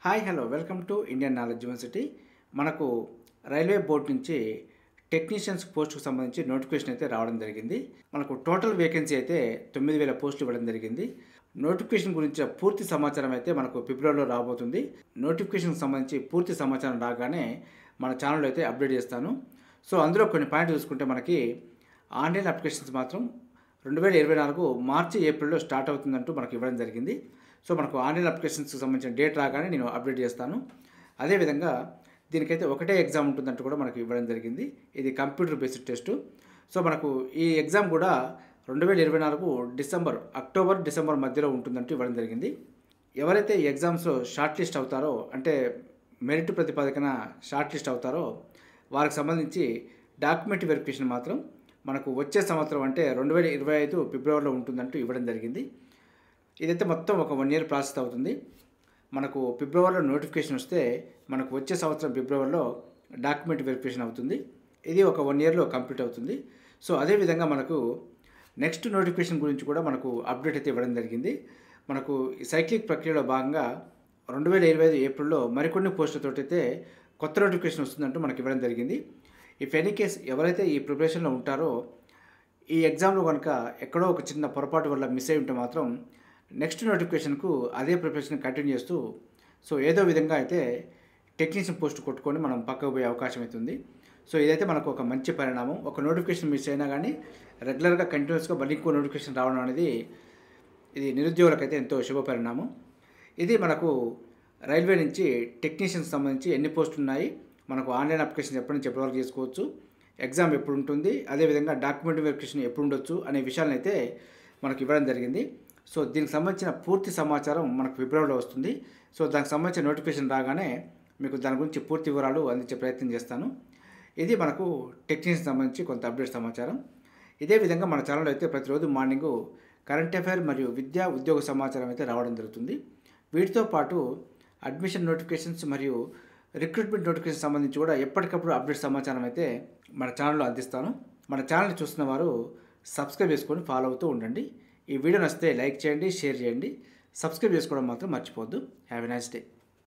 Hi hello welcome to Indian knowledge university. మనకు railway board నుంచి technicians పోస్టుకు సంబంధించి నోటిఫికేషన్ అయితే రావడం జరిగింది. మనకు టోటల్ వేకెన్సీ అయితే 9,000 పోస్టులు ఇవ్వడం జరిగింది. నోటిఫికేషన్ గురించి పూర్తి సమాచారం అయితే మనకు ఫిబ్రవరిలో రాబోతుంది. నోటిఫికేషన్కి సంబంధించి పూర్తి సమాచారం రాగానే మన ఛానల్లో అయితే అప్డేట్ చేస్తాను. సో అందులో కొన్ని పాయింట్లు చూసుకుంటే మనకి ఆన్లైన్ అప్లికేషన్స్ మాత్రం 2024 మార్చి ఏప్రిల్లో స్టార్ట్ అవుతుందంటూ మనకు ఇవ్వడం జరిగింది. సో మనకు ఆన్లైన్ అప్లికేషన్స్కి సంబంధించిన డేట్ రాగానే నేను అప్డేట్ చేస్తాను. అదేవిధంగా దీనికైతే ఒకటే ఎగ్జామ్ ఉంటుందంటూ కూడా మనకు ఇవ్వడం జరిగింది. ఇది కంప్యూటర్ బేస్డ్ టెస్టు. సో మనకు ఈ ఎగ్జామ్ కూడా 2024 అక్టోబర్ డిసెంబర్ మధ్యలో ఉంటుందంటూ ఇవ్వడం జరిగింది. ఎవరైతే ఈ ఎగ్జామ్స్లో షార్ట్ లిస్ట్ అవుతారో, అంటే మెరిట్ ప్రతిపాదికన షార్ట్ లిస్ట్ అవుతారో వారికి సంబంధించి డాక్యుమెంట్ వెరిఫికేషన్ మాత్రం మనకు వచ్చే సంవత్సరం అంటే 2025 ఫిబ్రవరిలో ఉంటుందంటూ ఇవ్వడం జరిగింది. ఇదైతే మొత్తం ఒక 1 year ప్రాసెస్ అవుతుంది. మనకు ఫిబ్రవరిలో నోటిఫికేషన్ వస్తే మనకు వచ్చే సంవత్సరం ఫిబ్రవరిలో డాక్యుమెంట్ వెరిఫికేషన్ అవుతుంది. ఇది ఒక 1 yearలో కంప్లీట్ అవుతుంది. సో అదేవిధంగా మనకు నెక్స్ట్ నోటిఫికేషన్ గురించి కూడా మనకు అప్డేట్ అయితే ఇవ్వడం జరిగింది. మనకు ఈ సైక్లిక్ ప్రక్రియలో భాగంగా 2025 ఏప్రిల్లో మరికొన్ని పోస్టులతో అయితే కొత్త నోటిఫికేషన్ వస్తుందంటూ మనకు ఇవ్వడం జరిగింది. ఇఫ్ ఎనీ కేస్ ఎవరైతే ఈ ప్రిపరేషన్లో ఉంటారో ఈ ఎగ్జామ్లో కనుక ఎక్కడో ఒక చిన్న పొరపాటు వల్ల మిస్ అయి ఉంటే మాత్రం నెక్స్ట్ నోటిఫికేషన్కు అదే ప్రిపరేషన్ కంటిన్యూ చేస్తూ సో ఏదో విధంగా అయితే టెక్నీషియన్ పోస్ట్ కొట్టుకొని మనం పక్కకు పోయే అవకాశం అవుతుంది. సో ఇదైతే మనకు ఒక మంచి పరిణామం. ఒక నోటిఫికేషన్ మిస్ అయినా కానీ రెగ్యులర్గా కంటిన్యూస్గా మళ్ళీ ఇంకో నోటిఫికేషన్ రావడం అనేది ఇది నిరుద్యోగులకైతే ఎంతో శుభ పరిణామం. ఇది మనకు రైల్వే నుంచి టెక్నీషియన్కి సంబంధించి ఎన్ని పోస్టులు ఉన్నాయి, మనకు ఆన్లైన్ అప్లికేషన్ ఎప్పటి నుంచి ఎప్పటి వరకు చేసుకోవచ్చు, ఎగ్జామ్ ఎప్పుడు ఉంటుంది, అదేవిధంగా డాక్యుమెంట్ వెరిఫికేషన్ ఎప్పుడు ఉండొచ్చు అనే విషయాలను అయితే మనకు ఇవ్వడం జరిగింది. సో దీనికి సంబంధించిన పూర్తి సమాచారం మనకు ఫిబ్రవరిలో వస్తుంది. సో దానికి సంబంధించిన నోటిఫికేషన్ రాగానే మీకు దాని గురించి పూర్తి వివరాలు అందించే ప్రయత్నం చేస్తాను. ఇది మనకు టెక్నీషియన్కి సంబంధించి కొంత అప్డేట్ సమాచారం. ఇదే విధంగా మన ఛానల్లో అయితే ప్రతిరోజు మార్నింగు కరెంట్ అఫైర్ మరియు విద్యా ఉద్యోగ సమాచారం అయితే రావడం జరుగుతుంది. వీటితో పాటు అడ్మిషన్ నోటిఫికేషన్స్ మరియు రిక్రూట్మెంట్ నోటిఫికేషన్ సంబంధించి కూడా ఎప్పటికప్పుడు అప్డేట్ సమాచారం అయితే మన ఛానల్లో అందిస్తాను. మన ఛానల్ని చూస్తున్న వారు సబ్స్క్రైబ్ చేసుకొని ఫాలో అవుతూ ఉండండి. ఈ వీడియో నచ్చితే లైక్ చేయండి, షేర్ చేయండి, సబ్స్క్రైబ్ చేసుకోవడం మాత్రం మర్చిపోవద్దు. Have a nice day.